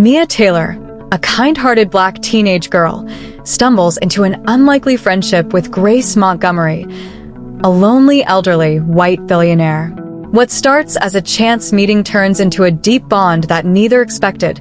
Mia Taylor, a kind-hearted black teenage girl, stumbles into an unlikely friendship with Grace Montgomery, a lonely elderly white billionaire. What starts as a chance meeting turns into a deep bond that neither expected,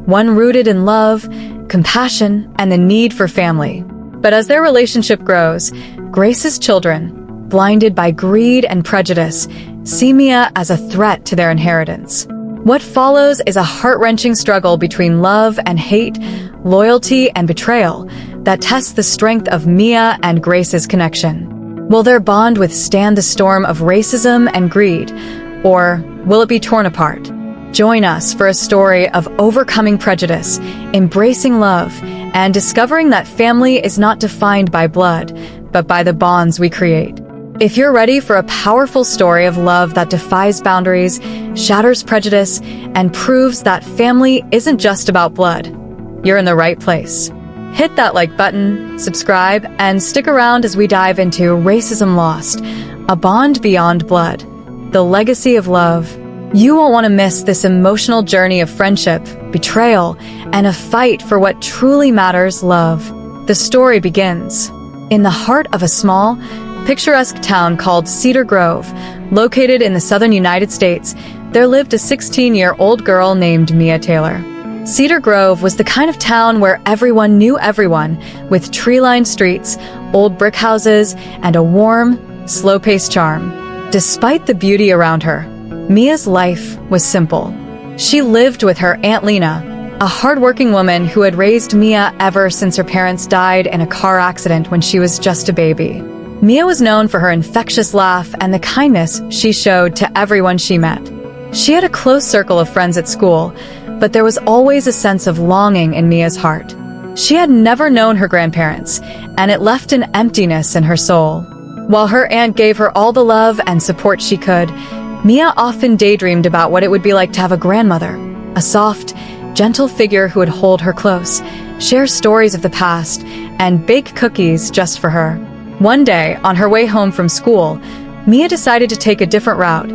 one rooted in love, compassion, and the need for family. But as their relationship grows, Grace's children, blinded by greed and prejudice, see Mia as a threat to their inheritance. What follows is a heart-wrenching struggle between love and hate, loyalty and betrayal, that tests the strength of Mia and Grace's connection. Will their bond withstand the storm of racism and greed, or will it be torn apart? Join us for a story of overcoming prejudice, embracing love, and discovering that family is not defined by blood, but by the bonds we create. If you're ready for a powerful story of love that defies boundaries, shatters prejudice, and proves that family isn't just about blood, you're in the right place. Hit that like button, subscribe, and stick around as we dive into Racism Lost, a bond beyond blood, the legacy of love. You won't want to miss this emotional journey of friendship, betrayal, and a fight for what truly matters, love. The story begins in the heart of a small, picturesque town called Cedar Grove. Located in the southern United States, there lived a 16-year-old girl named Mia Taylor. Cedar Grove was the kind of town where everyone knew everyone, with tree-lined streets, old brick houses, and a warm, slow-paced charm. Despite the beauty around her, Mia's life was simple. She lived with her Aunt Lena, a hardworking woman who had raised Mia ever since her parents died in a car accident when she was just a baby. Mia was known for her infectious laugh and the kindness she showed to everyone she met. She had a close circle of friends at school, but there was always a sense of longing in Mia's heart. She had never known her grandparents, and it left an emptiness in her soul. While her aunt gave her all the love and support she could, Mia often daydreamed about what it would be like to have a grandmother, a soft, gentle figure who would hold her close, share stories of the past, and bake cookies just for her. One day, on her way home from school, Mia decided to take a different route,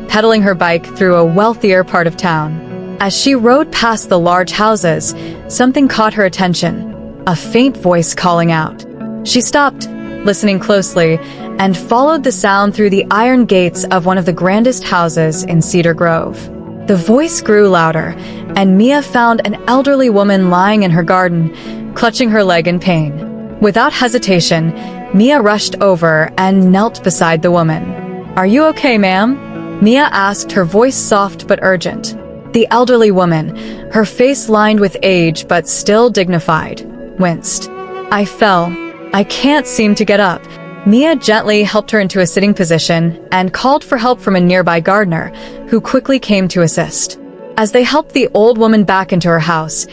pedaling her bike through a wealthier part of town. As she rode past the large houses, something caught her attention, a faint voice calling out. She stopped, listening closely, and followed the sound through the iron gates of one of the grandest houses in Cedar Grove. The voice grew louder, and Mia found an elderly woman lying in her garden, clutching her leg in pain. Without hesitation, Mia rushed over and knelt beside the woman. "Are you okay, ma'am?" Mia asked, her voice soft but urgent. The elderly woman, her face lined with age but still dignified, winced. "I fell. I can't seem to get up." Mia gently helped her into a sitting position and called for help from a nearby gardener, who quickly came to assist. As they helped the old woman back into her house,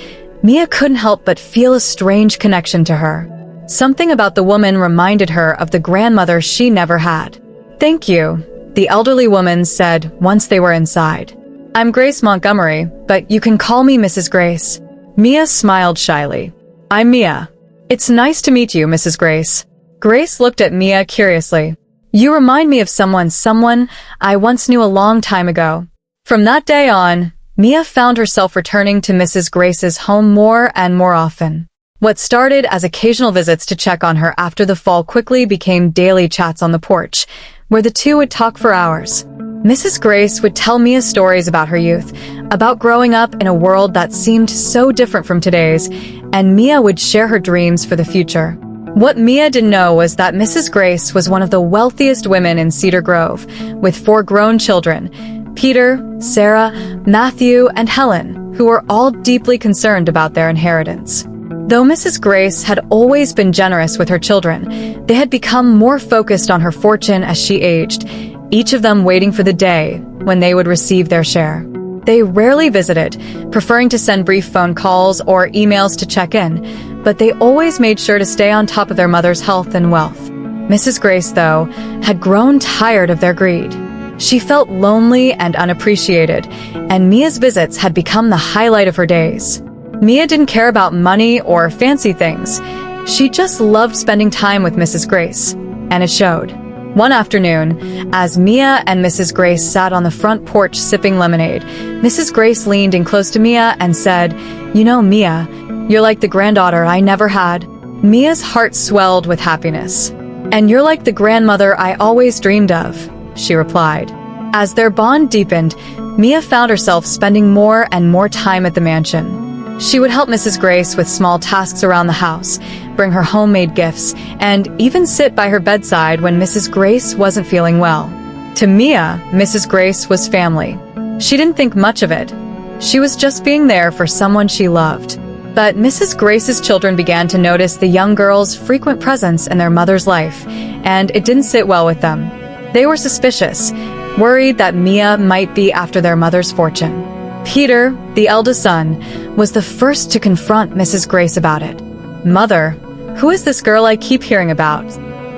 Mia couldn't help but feel a strange connection to her. Something about the woman reminded her of the grandmother she never had. "Thank you," the elderly woman said once they were inside. "I'm Grace Montgomery, but you can call me Mrs. Grace." Mia smiled shyly. "I'm Mia. It's nice to meet you, Mrs. Grace." Grace looked at Mia curiously. "You remind me of someone I once knew a long time ago." From that day on, Mia found herself returning to Mrs. Grace's home more and more often. What started as occasional visits to check on her after the fall quickly became daily chats on the porch, where the two would talk for hours. Mrs. Grace would tell Mia stories about her youth, about growing up in a world that seemed so different from today's, and Mia would share her dreams for the future. What Mia didn't know was that Mrs. Grace was one of the wealthiest women in Cedar Grove, with 4 grown children, Peter, Sarah, Matthew, and Helen, who were all deeply concerned about their inheritance. Though Mrs. Grace had always been generous with her children, they had become more focused on her fortune as she aged, each of them waiting for the day when they would receive their share. They rarely visited, preferring to send brief phone calls or emails to check in, but they always made sure to stay on top of their mother's health and wealth. Mrs. Grace, though, had grown tired of their greed. She felt lonely and unappreciated, and Mia's visits had become the highlight of her days. Mia didn't care about money or fancy things. She just loved spending time with Mrs. Grace, and it showed. One afternoon, as Mia and Mrs. Grace sat on the front porch sipping lemonade, Mrs. Grace leaned in close to Mia and said, "You know, Mia, you're like the granddaughter I never had." Mia's heart swelled with happiness. "And you're like the grandmother I always dreamed of," she replied. As their bond deepened, Mia found herself spending more and more time at the mansion. She would help Mrs. Grace with small tasks around the house, bring her homemade gifts, and even sit by her bedside when Mrs. Grace wasn't feeling well. To Mia, Mrs. Grace was family. She didn't think much of it. She was just being there for someone she loved. But Mrs. Grace's children began to notice the young girl's frequent presence in their mother's life, and it didn't sit well with them. They were suspicious, worried that Mia might be after their mother's fortune. Peter, the eldest son, was the first to confront Mrs. Grace about it. "Mother, who is this girl I keep hearing about?"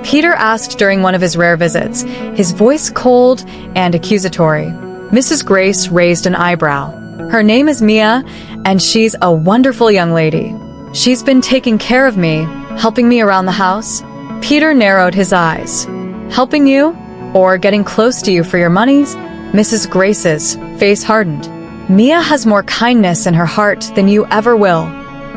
Peter asked during one of his rare visits, his voice cold and accusatory. Mrs. Grace raised an eyebrow. "Her name is Mia, and she's a wonderful young lady. She's been taking care of me, helping me around the house." Peter narrowed his eyes. "Helping you? Or getting close to you for your monies?" Mrs. Grace's face hardened. "Mia has more kindness in her heart than you ever will,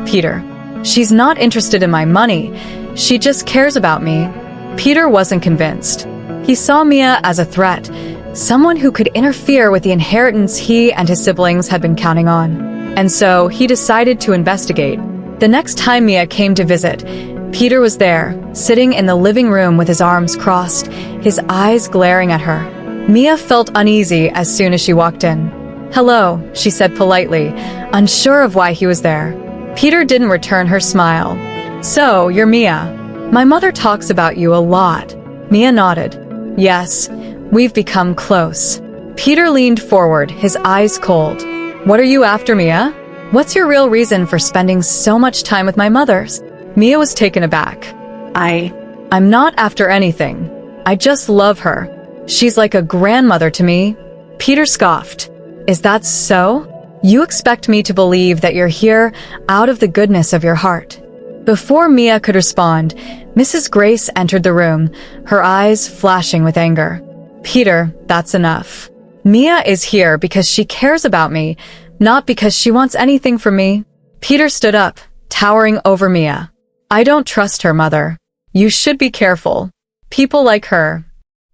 Peter. She's not interested in my money. She just cares about me." Peter wasn't convinced. He saw Mia as a threat, someone who could interfere with the inheritance he and his siblings had been counting on. And so he decided to investigate. The next time Mia came to visit, Peter was there, sitting in the living room with his arms crossed, his eyes glaring at her. Mia felt uneasy as soon as she walked in. "Hello," she said politely, unsure of why he was there. Peter didn't return her smile. "So, you're Mia. My mother talks about you a lot." Mia nodded. "Yes, we've become close." Peter leaned forward, his eyes cold. "What are you after, Mia? What's your real reason for spending so much time with my mothers?" Mia was taken aback. I'm not after anything. I just love her. She's like a grandmother to me." Peter scoffed. "Is that so? You expect me to believe that you're here out of the goodness of your heart?" Before Mia could respond, Mrs. Grace entered the room, her eyes flashing with anger. "Peter, that's enough. Mia is here because she cares about me, not because she wants anything from me." Peter stood up, towering over Mia. "I don't trust her, Mother. You should be careful. People like her."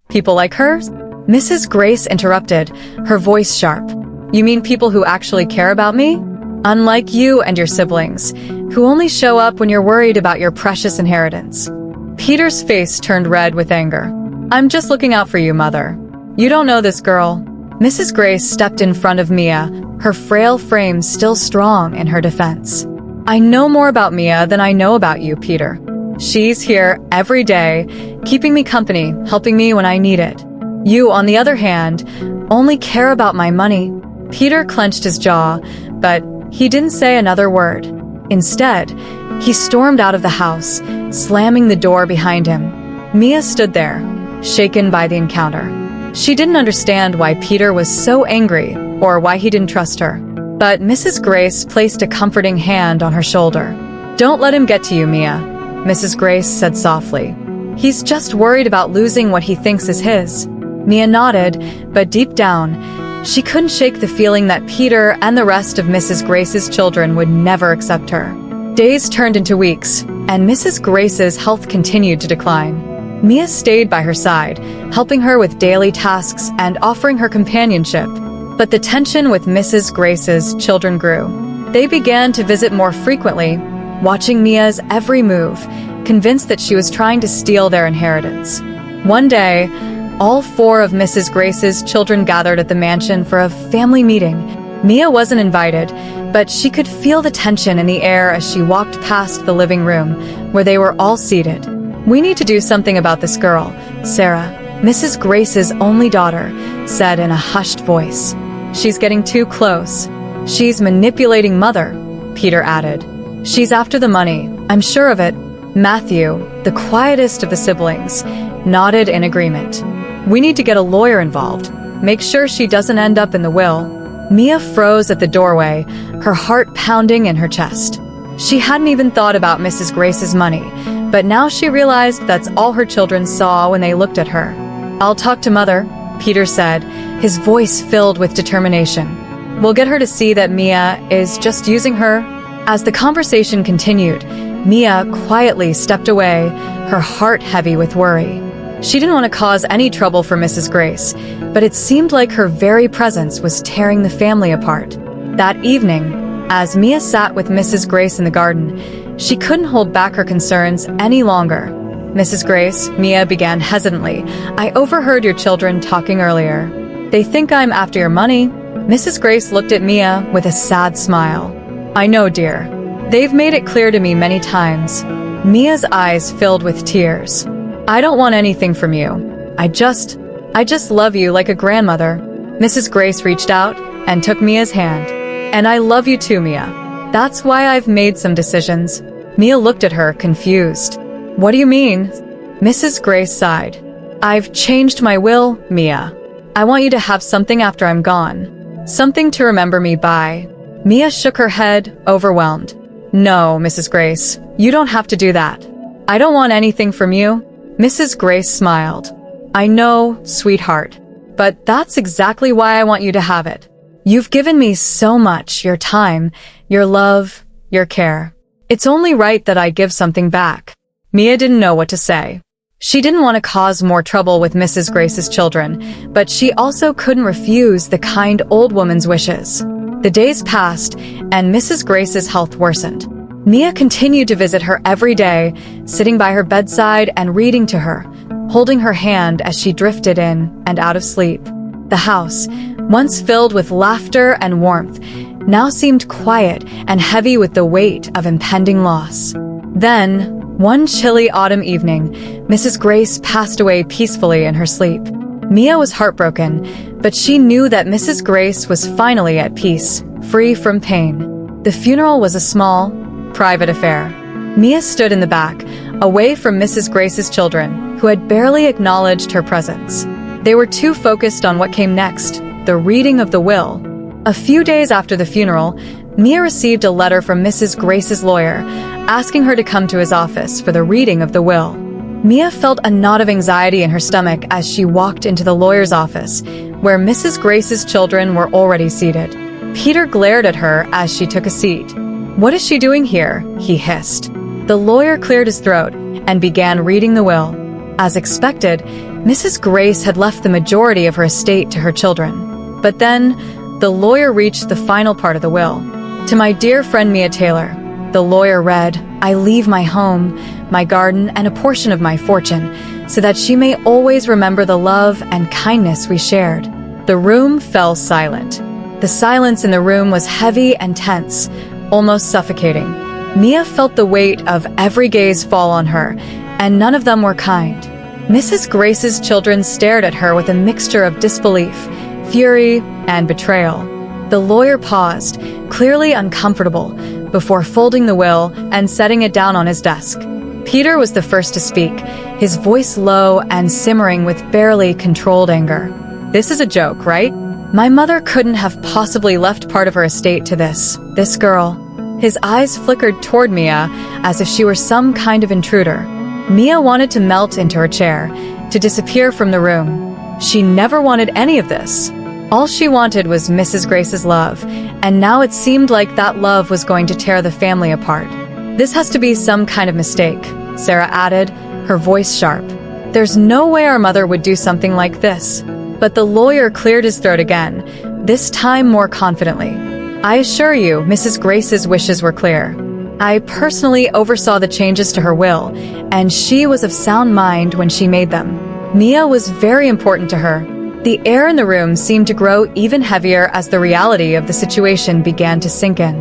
"People like her?" Mrs. Grace interrupted, her voice sharp. "You mean people who actually care about me? Unlike you and your siblings, who only show up when you're worried about your precious inheritance." Peter's face turned red with anger. "I'm just looking out for you, Mother. You don't know this girl." Mrs. Grace stepped in front of Mia, her frail frame still strong in her defense. "I know more about Mia than I know about you, Peter. She's here every day, keeping me company, helping me when I need it. You, on the other hand, only care about my money." Peter clenched his jaw, but he didn't say another word. Instead, he stormed out of the house, slamming the door behind him. Mia stood there, shaken by the encounter. She didn't understand why Peter was so angry or why he didn't trust her. But Mrs. Grace placed a comforting hand on her shoulder. "Don't let him get to you, Mia," Mrs. Grace said softly. "He's just worried about losing what he thinks is his." Mia nodded, but deep down, she couldn't shake the feeling that Peter and the rest of Mrs. Grace's children would never accept her. Days turned into weeks, and Mrs. Grace's health continued to decline. Mia stayed by her side, helping her with daily tasks and offering her companionship. But the tension with Mrs. Grace's children grew. They began to visit more frequently, watching Mia's every move, convinced that she was trying to steal their inheritance. One day, all 4 of Mrs. Grace's children gathered at the mansion for a family meeting. Mia wasn't invited, but she could feel the tension in the air as she walked past the living room, where they were all seated. "We need to do something about this girl," Sarah, Mrs. Grace's only daughter, said in a hushed voice. "She's getting too close. She's manipulating Mother," Peter added. "She's after the money, I'm sure of it." Matthew, the quietest of the siblings, nodded in agreement. "We need to get a lawyer involved. Make sure she doesn't end up in the will." Mia froze at the doorway, her heart pounding in her chest. She hadn't even thought about Mrs. Grace's money, but now she realized that's all her children saw when they looked at her. "I'll talk to Mother," Peter said, his voice filled with determination. We'll get her to see that Mia is just using her." As the conversation continued, Mia quietly stepped away, her heart heavy with worry. She didn't want to cause any trouble for Mrs. Grace, but it seemed like her very presence was tearing the family apart. That evening, as Mia sat with Mrs. Grace in the garden, she couldn't hold back her concerns any longer. "Mrs. Grace," Mia began hesitantly, "I overheard your children talking earlier. They think I'm after your money." Mrs. Grace looked at Mia with a sad smile. "I know, dear. They've made it clear to me many times." Mia's eyes filled with tears. "I don't want anything from you. I just love you like a grandmother." Mrs. Grace reached out and took Mia's hand. "And I love you too, Mia. That's why I've made some decisions." Mia looked at her, confused. "What do you mean?" Mrs. Grace sighed. "I've changed my will, Mia. I want you to have something after I'm gone. Something to remember me by." Mia shook her head, overwhelmed. "No, Mrs. Grace, you don't have to do that. I don't want anything from you." Mrs. Grace smiled. "I know, sweetheart, but that's exactly why I want you to have it. You've given me so much, your time, your love, your care. It's only right that I give something back." Mia didn't know what to say. She didn't want to cause more trouble with Mrs. Grace's children, but she also couldn't refuse the kind old woman's wishes. The days passed, and Mrs. Grace's health worsened. Mia continued to visit her every day, sitting by her bedside and reading to her, holding her hand as she drifted in and out of sleep. The house, once filled with laughter and warmth, now seemed quiet and heavy with the weight of impending loss. Then, one chilly autumn evening, Mrs. Grace passed away peacefully in her sleep. Mia was heartbroken, but she knew that Mrs. Grace was finally at peace, free from pain. The funeral was a small, private affair. Mia stood in the back, away from Mrs. Grace's children, who had barely acknowledged her presence. They were too focused on what came next, the reading of the will. A few days after the funeral, Mia received a letter from Mrs. Grace's lawyer, asking her to come to his office for the reading of the will. Mia felt a knot of anxiety in her stomach as she walked into the lawyer's office, where Mrs. Grace's children were already seated. Peter glared at her as she took a seat. "What is she doing here?" he hissed. The lawyer cleared his throat and began reading the will. As expected, Mrs. Grace had left the majority of her estate to her children. But then, the lawyer reached the final part of the will. "To my dear friend Mia Taylor," the lawyer read, "I leave my home, my garden, and a portion of my fortune, so that she may always remember the love and kindness we shared." The room fell silent. The silence in the room was heavy and tense, almost suffocating. Mia felt the weight of every gaze fall on her, and none of them were kind. Mrs. Grace's children stared at her with a mixture of disbelief, fury, and betrayal. The lawyer paused, clearly uncomfortable, before folding the will and setting it down on his desk. Peter was the first to speak, his voice low and simmering with barely controlled anger. "This is a joke, right? My mother couldn't have possibly left part of her estate to this girl." His eyes flickered toward Mia as if she were some kind of intruder. Mia wanted to melt into her chair, to disappear from the room. She never wanted any of this. All she wanted was Mrs. Grace's love, and now it seemed like that love was going to tear the family apart. "This has to be some kind of mistake," Sarah added, her voice sharp. "There's no way our mother would do something like this." But the lawyer cleared his throat again, this time more confidently. "I assure you, Mrs. Grace's wishes were clear. I personally oversaw the changes to her will, and she was of sound mind when she made them. Mia was very important to her." The air in the room seemed to grow even heavier as the reality of the situation began to sink in.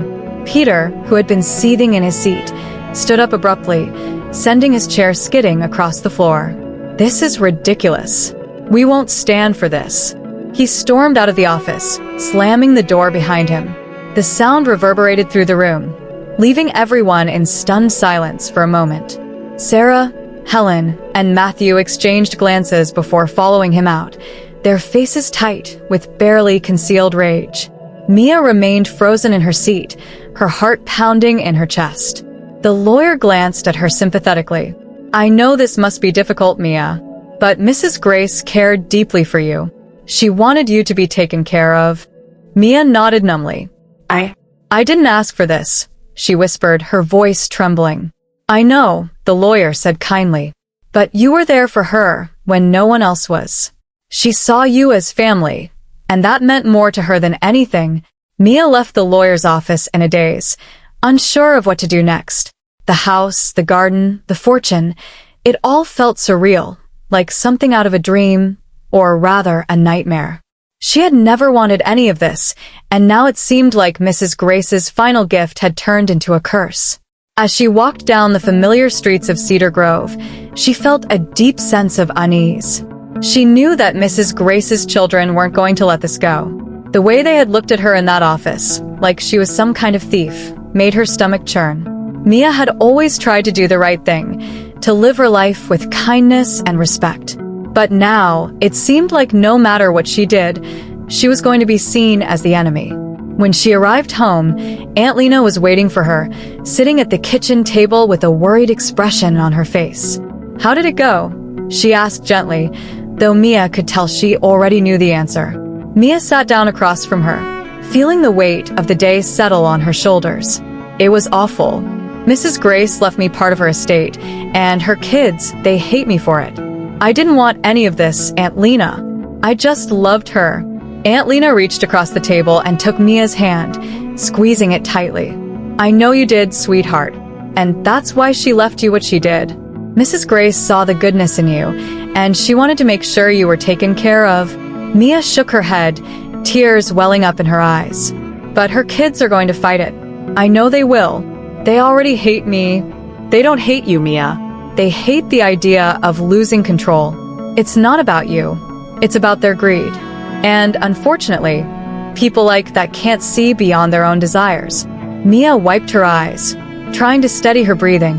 Peter, who had been seething in his seat, stood up abruptly, sending his chair skidding across the floor. "This is ridiculous. We won't stand for this." He stormed out of the office, slamming the door behind him. The sound reverberated through the room, leaving everyone in stunned silence for a moment. Sarah, Helen, and Matthew exchanged glances before following him out, their faces tight with barely concealed rage. Mia remained frozen in her seat, her heart pounding in her chest. The lawyer glanced at her sympathetically. "I know this must be difficult, Mia, but Mrs. Grace cared deeply for you. She wanted you to be taken care of." Mia nodded numbly. I didn't ask for this, she whispered, her voice trembling. I know, the lawyer said kindly. But you were there for her when no one else was. She saw you as family, and that meant more to her than anything. Mia left the lawyer's office in a daze, unsure of what to do next. The house, the garden, the fortune, it all felt surreal, like something out of a dream, or rather a nightmare. She had never wanted any of this, and now it seemed like Mrs. Grace's final gift had turned into a curse. As she walked down the familiar streets of Cedar Grove, she felt a deep sense of unease. She knew that Mrs. Grace's children weren't going to let this go. The way they had looked at her in that office, like she was some kind of thief, made her stomach churn. Mia had always tried to do the right thing, to live her life with kindness and respect. But now, it seemed like no matter what she did, she was going to be seen as the enemy. When she arrived home, Aunt Lena was waiting for her, sitting at the kitchen table with a worried expression on her face. How did it go? She asked gently, though Mia could tell she already knew the answer. Mia sat down across from her, feeling the weight of the day settle on her shoulders. It was awful. Mrs. Grace left me part of her estate, and her kids, they hate me for it. I didn't want any of this, Aunt Lena. I just loved her. Aunt Lena reached across the table and took Mia's hand, squeezing it tightly. I know you did, sweetheart, and that's why she left you what she did. Mrs. Grace saw the goodness in you, and she wanted to make sure you were taken care of. Mia shook her head, tears welling up in her eyes. But her kids are going to fight it. I know they will. They already hate me. They don't hate you, Mia. They hate the idea of losing control. It's not about you. It's about their greed. And, unfortunately, people like that can't see beyond their own desires. Mia wiped her eyes, trying to steady her breathing.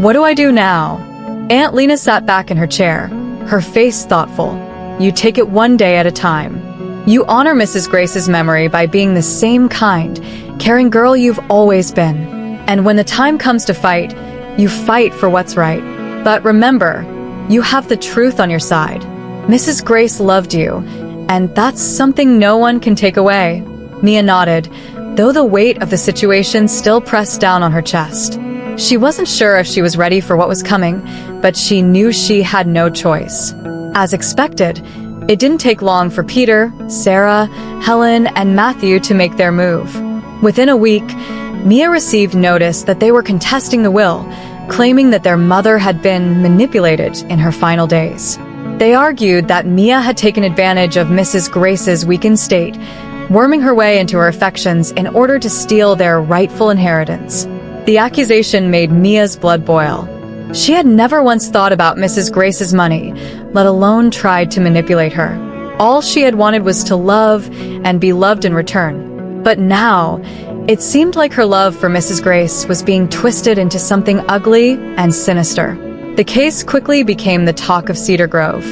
What do I do now? Aunt Lena sat back in her chair, her face thoughtful. You take it one day at a time. You honor Mrs. Grace's memory by being the same kind, caring girl you've always been. And when the time comes to fight, you fight for what's right. But remember, you have the truth on your side. Mrs. Grace loved you, and that's something no one can take away. Mia nodded, though the weight of the situation still pressed down on her chest. She wasn't sure if she was ready for what was coming, but she knew she had no choice. As expected, it didn't take long for Peter, Sarah, Helen, and Matthew to make their move. Within a week, Mia received notice that they were contesting the will, claiming that their mother had been manipulated in her final days. They argued that Mia had taken advantage of Mrs. Grace's weakened state, worming her way into her affections in order to steal their rightful inheritance. The accusation made Mia's blood boil. She had never once thought about Mrs. Grace's money, let alone tried to manipulate her. All she had wanted was to love and be loved in return. But now, it seemed like her love for Mrs. Grace was being twisted into something ugly and sinister. The case quickly became the talk of Cedar Grove.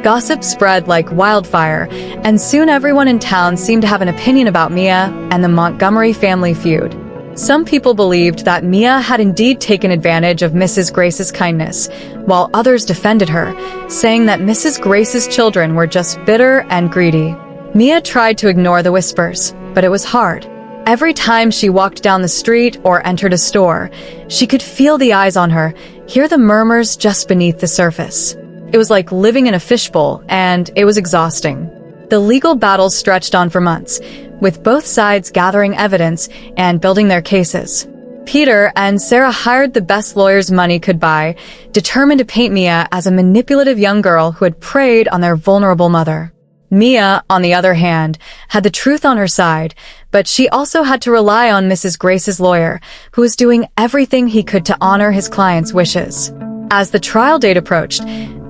Gossip spread like wildfire, and soon everyone in town seemed to have an opinion about Mia and the Montgomery family feud. Some people believed that Mia had indeed taken advantage of Mrs. Grace's kindness, while others defended her, saying that Mrs. Grace's children were just bitter and greedy. Mia tried to ignore the whispers, but it was hard. Every time she walked down the street or entered a store, she could feel the eyes on her, hear the murmurs just beneath the surface. It was like living in a fishbowl, and it was exhausting. The legal battle stretched on for months, with both sides gathering evidence and building their cases. Peter and Sarah hired the best lawyers money could buy, determined to paint Mia as a manipulative young girl who had preyed on their vulnerable mother. Mia, on the other hand, had the truth on her side, but she also had to rely on Mrs. Grace's lawyer, who was doing everything he could to honor his client's wishes. As the trial date approached,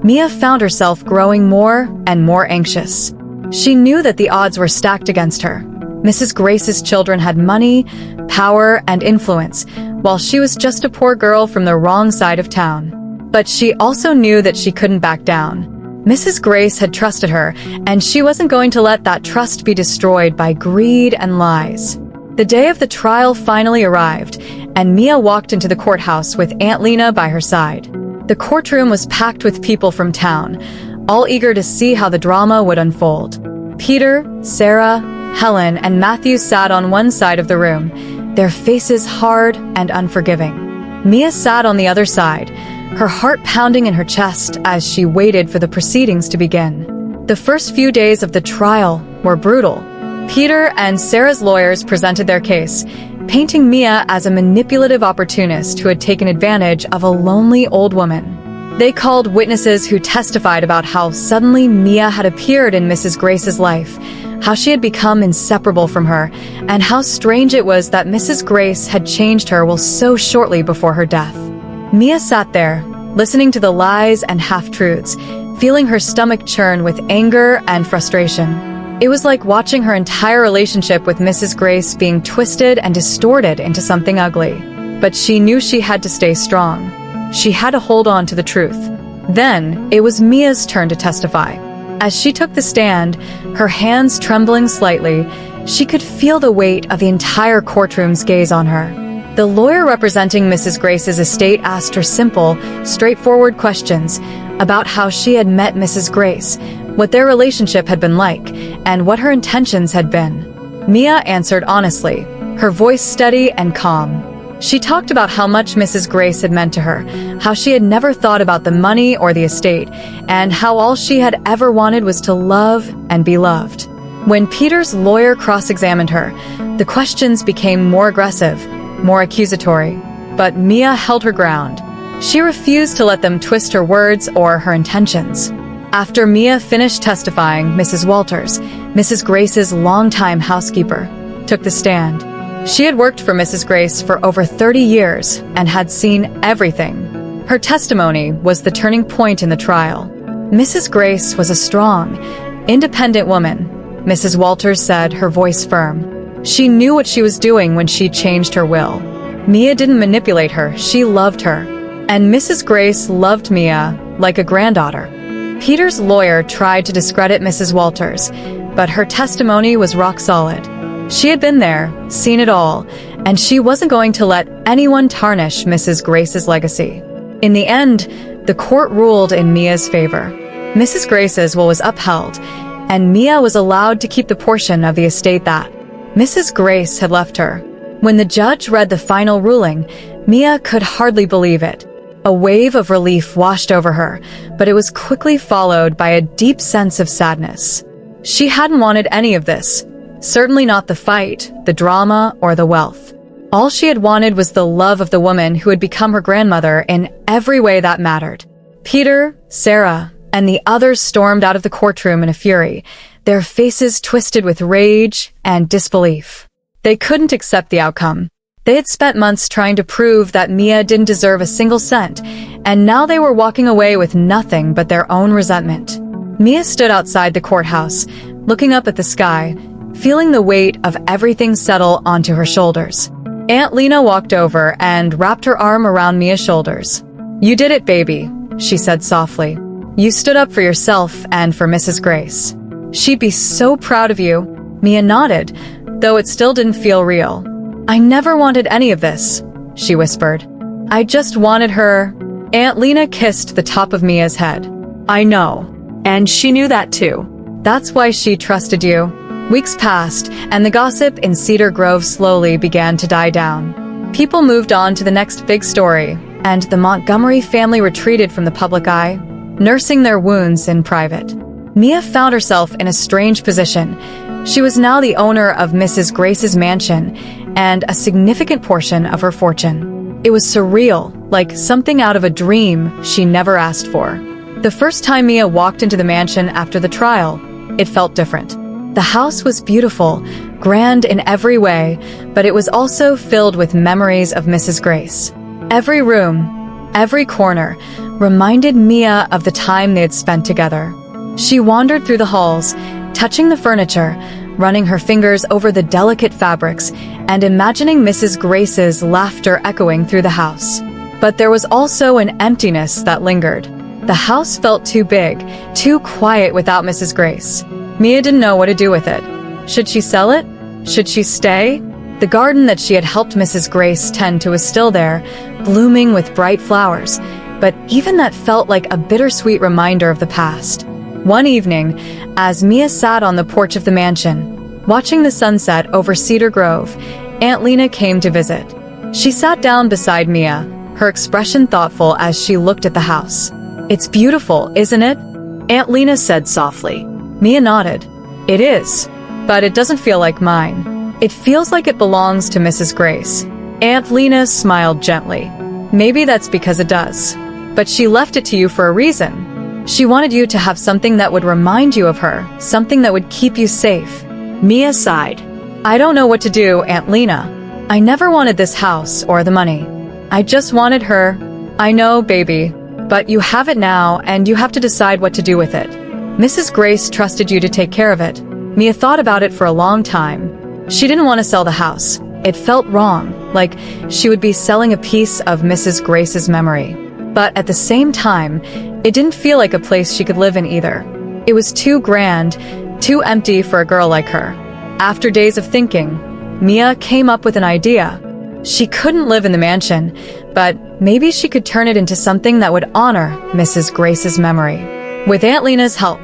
Mia found herself growing more and more anxious. She knew that the odds were stacked against her. Mrs. Grace's children had money, power, and influence, while she was just a poor girl from the wrong side of town. But she also knew that she couldn't back down. Mrs. Grace had trusted her, and she wasn't going to let that trust be destroyed by greed and lies. The day of the trial finally arrived, and Mia walked into the courthouse with Aunt Lena by her side. The courtroom was packed with people from town, all eager to see how the drama would unfold. Peter, Sarah, Helen, and Matthew sat on one side of the room, their faces hard and unforgiving. Mia sat on the other side, her heart pounding in her chest as she waited for the proceedings to begin. The first few days of the trial were brutal. Peter and Sarah's lawyers presented their case, painting Mia as a manipulative opportunist who had taken advantage of a lonely old woman. They called witnesses who testified about how suddenly Mia had appeared in Mrs. Grace's life, how she had become inseparable from her, and how strange it was that Mrs. Grace had changed her so shortly before her death. Mia sat there, listening to the lies and half-truths, feeling her stomach churn with anger and frustration. It was like watching her entire relationship with Mrs. Grace being twisted and distorted into something ugly. But she knew she had to stay strong. She had to hold on to the truth. Then, it was Mia's turn to testify. As she took the stand, her hands trembling slightly, she could feel the weight of the entire courtroom's gaze on her. The lawyer representing Mrs. Grace's estate asked her simple, straightforward questions about how she had met Mrs. Grace, what their relationship had been like, and what her intentions had been. Mia answered honestly, her voice steady and calm. She talked about how much Mrs. Grace had meant to her, how she had never thought about the money or the estate, and how all she had ever wanted was to love and be loved. When Peter's lawyer cross-examined her, the questions became more aggressive, more accusatory. But Mia held her ground. She refused to let them twist her words or her intentions. After Mia finished testifying, Mrs. Walters, Mrs. Grace's longtime housekeeper, took the stand. She had worked for Mrs. Grace for over 30 years and had seen everything. Her testimony was the turning point in the trial. Mrs. Grace was a strong, independent woman, Mrs. Walters said, her voice firm. She knew what she was doing when she changed her will. Mia didn't manipulate her, she loved her. And Mrs. Grace loved Mia like a granddaughter. Peter's lawyer tried to discredit Mrs. Walters, but her testimony was rock solid. She had been there, seen it all, and she wasn't going to let anyone tarnish Mrs. Grace's legacy. In the end, the court ruled in Mia's favor. Mrs. Grace's will was upheld, and Mia was allowed to keep the portion of the estate that Mrs. Grace had left her. When the judge read the final ruling, Mia could hardly believe it. A wave of relief washed over her, but it was quickly followed by a deep sense of sadness. She hadn't wanted any of this. Certainly not the fight, the drama, or the wealth. All she had wanted was the love of the woman who had become her grandmother in every way that mattered. Peter, Sarah, and the others stormed out of the courtroom in a fury, their faces twisted with rage and disbelief. They couldn't accept the outcome. They had spent months trying to prove that Mia didn't deserve a single cent, and now they were walking away with nothing but their own resentment. Mia stood outside the courthouse, looking up at the sky, feeling the weight of everything settle onto her shoulders. Aunt Lena walked over and wrapped her arm around Mia's shoulders. "You did it, baby," she said softly. "You stood up for yourself and for Mrs. Grace. She'd be so proud of you." Mia nodded, though it still didn't feel real. "I never wanted any of this," she whispered. "I just wanted her." Aunt Lena kissed the top of Mia's head. "I know. And she knew that too. That's why she trusted you." Weeks passed, and the gossip in Cedar Grove slowly began to die down. People moved on to the next big story, and the Montgomery family retreated from the public eye, nursing their wounds in private. Mia found herself in a strange position. She was now the owner of Mrs. Grace's mansion and a significant portion of her fortune. It was surreal, like something out of a dream she never asked for. The first time Mia walked into the mansion after the trial, it felt different. The house was beautiful, grand in every way, but it was also filled with memories of Mrs. Grace. Every room, every corner, reminded Mia of the time they had spent together. She wandered through the halls, touching the furniture, running her fingers over the delicate fabrics, and imagining Mrs. Grace's laughter echoing through the house. But there was also an emptiness that lingered. The house felt too big, too quiet without Mrs. Grace. Mia didn't know what to do with it. Should she sell it? Should she stay? The garden that she had helped Mrs. Grace tend to was still there, blooming with bright flowers, but even that felt like a bittersweet reminder of the past. One evening, as Mia sat on the porch of the mansion, Watching the sunset over Cedar Grove, Aunt Lena came to visit. She sat down beside Mia, her expression thoughtful as she looked at the house. "It's beautiful, isn't it?" Aunt Lena said softly. Mia nodded. "It is, but it doesn't feel like mine. It feels like it belongs to Mrs. Grace." Aunt Lena smiled gently. "Maybe that's because it does. But she left it to you for a reason. She wanted you to have something that would remind you of her, something that would keep you safe." Mia sighed. "I don't know what to do, Aunt Lena. I never wanted this house or the money. I just wanted her." "I know, baby. But you have it now, and you have to decide what to do with it. Mrs. Grace trusted you to take care of it." Mia thought about it for a long time. She didn't want to sell the house. It felt wrong, like she would be selling a piece of Mrs. Grace's memory. But at the same time, it didn't feel like a place she could live in either. It was too grand, too empty for a girl like her. After days of thinking, Mia came up with an idea. She couldn't live in the mansion, but maybe she could turn it into something that would honor Mrs. Grace's memory. With Aunt Lena's help,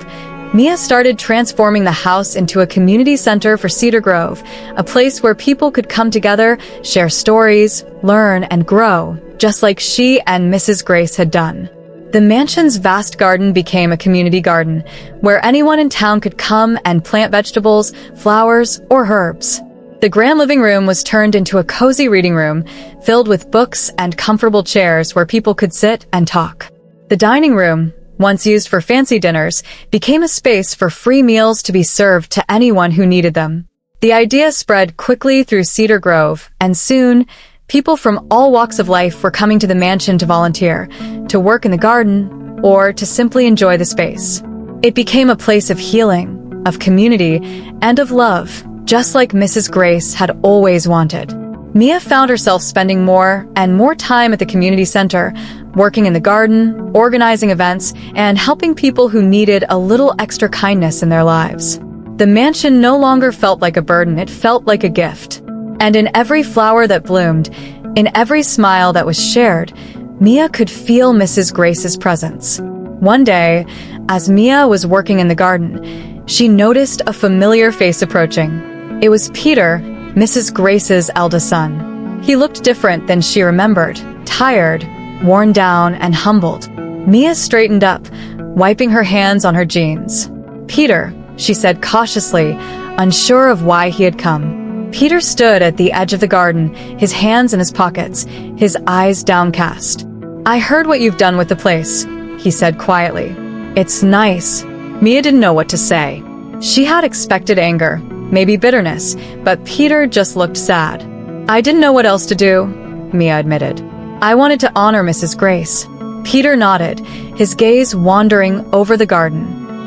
Mia started transforming the house into a community center for Cedar Grove, a place where people could come together, share stories, learn, and grow, just like she and Mrs. Grace had done. The mansion's vast garden became a community garden, where anyone in town could come and plant vegetables, flowers, or herbs. The grand living room was turned into a cozy reading room, filled with books and comfortable chairs where people could sit and talk. The dining room, once used for fancy dinners, became a space for free meals to be served to anyone who needed them. The idea spread quickly through Cedar Grove, and soon, people from all walks of life were coming to the mansion to volunteer, to work in the garden, or to simply enjoy the space. It became a place of healing, of community, and of love, just like Mrs. Grace had always wanted. Mia found herself spending more and more time at the community center, working in the garden, organizing events, and helping people who needed a little extra kindness in their lives. The mansion no longer felt like a burden, it felt like a gift. And in every flower that bloomed, in every smile that was shared, Mia could feel Mrs. Grace's presence. One day, as Mia was working in the garden, she noticed a familiar face approaching. It was Peter, Mrs. Grace's eldest son. He looked different than she remembered, tired, worn down, and humbled. Mia straightened up, wiping her hands on her jeans. "Peter," she said cautiously, unsure of why he had come. Peter stood at the edge of the garden, his hands in his pockets, his eyes downcast. "I heard what you've done with the place," he said quietly. "It's nice." Mia didn't know what to say. She had expected anger, maybe bitterness, but Peter just looked sad. "I didn't know what else to do," Mia admitted. "I wanted to honor Mrs. Grace." Peter nodded, his gaze wandering over the garden.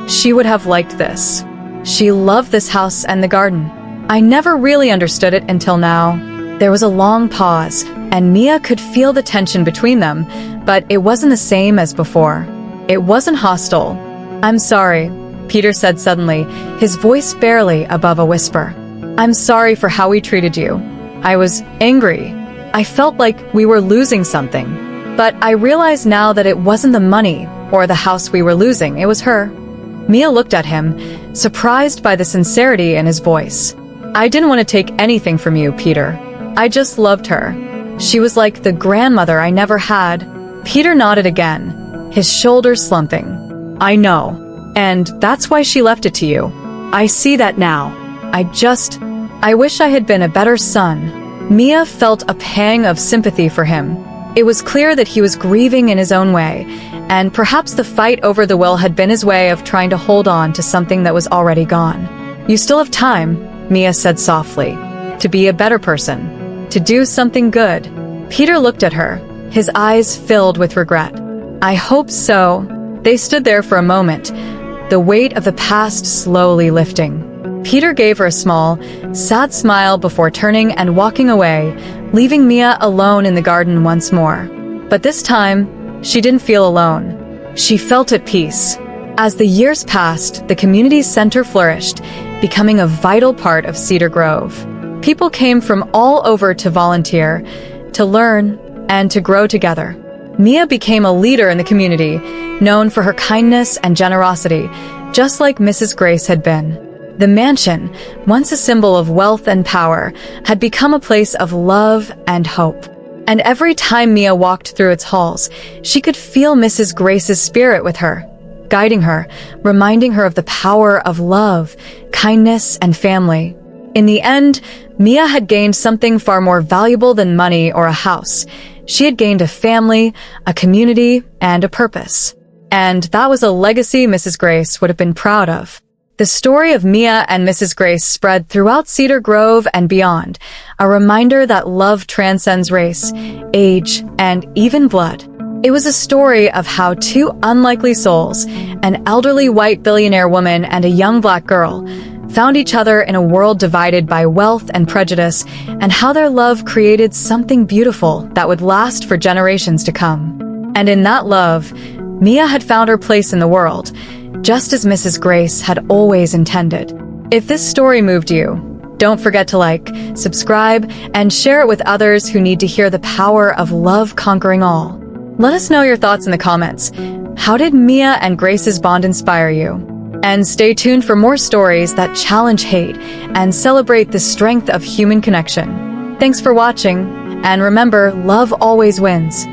"She would have liked this. She loved this house and the garden. I never really understood it until now." There was a long pause, and Mia could feel the tension between them, but it wasn't the same as before. It wasn't hostile. "I'm sorry," Peter said suddenly, his voice barely above a whisper. "I'm sorry for how we treated you. I was angry. I felt like we were losing something. But I realize now that it wasn't the money or the house we were losing, it was her." Mia looked at him, surprised by the sincerity in his voice. "I didn't want to take anything from you, Peter. I just loved her. She was like the grandmother I never had." Peter nodded again, his shoulders slumping. "I know. And that's why she left it to you. I see that now. I wish I had been a better son." Mia felt a pang of sympathy for him. It was clear that he was grieving in his own way, and perhaps the fight over the will had been his way of trying to hold on to something that was already gone. "You still have time," Mia said softly, "to be a better person, to do something good." Peter looked at her, his eyes filled with regret. "I hope so." They stood there for a moment, the weight of the past slowly lifting. Peter gave her a small, sad smile before turning and walking away, leaving Mia alone in the garden once more. But this time, she didn't feel alone. She felt at peace. As the years passed, the community center flourished, becoming a vital part of Cedar Grove. People came from all over to volunteer, to learn, and to grow together. Mia became a leader in the community, known for her kindness and generosity, just like Mrs. Grace had been. The mansion, once a symbol of wealth and power, had become a place of love and hope. And every time Mia walked through its halls, she could feel Mrs. Grace's spirit with her, guiding her, reminding her of the power of love, kindness, and family. In the end, Mia had gained something far more valuable than money or a house. She had gained a family, a community, and a purpose. And that was a legacy Mrs. Grace would have been proud of. The story of Mia and Mrs. Grace spread throughout Cedar Grove and beyond, a reminder that love transcends race, age, and even blood. It was a story of how two unlikely souls, an elderly white billionaire woman and a young black girl, found each other in a world divided by wealth and prejudice, and how their love created something beautiful that would last for generations to come. And in that love, Mia had found her place in the world, just as Mrs. Grace had always intended. If this story moved you, don't forget to like, subscribe, and share it with others who need to hear the power of love conquering all. Let us know your thoughts in the comments. How did Mia and Grace's bond inspire you? And stay tuned for more stories that challenge hate and celebrate the strength of human connection. Thanks for watching, and remember, love always wins.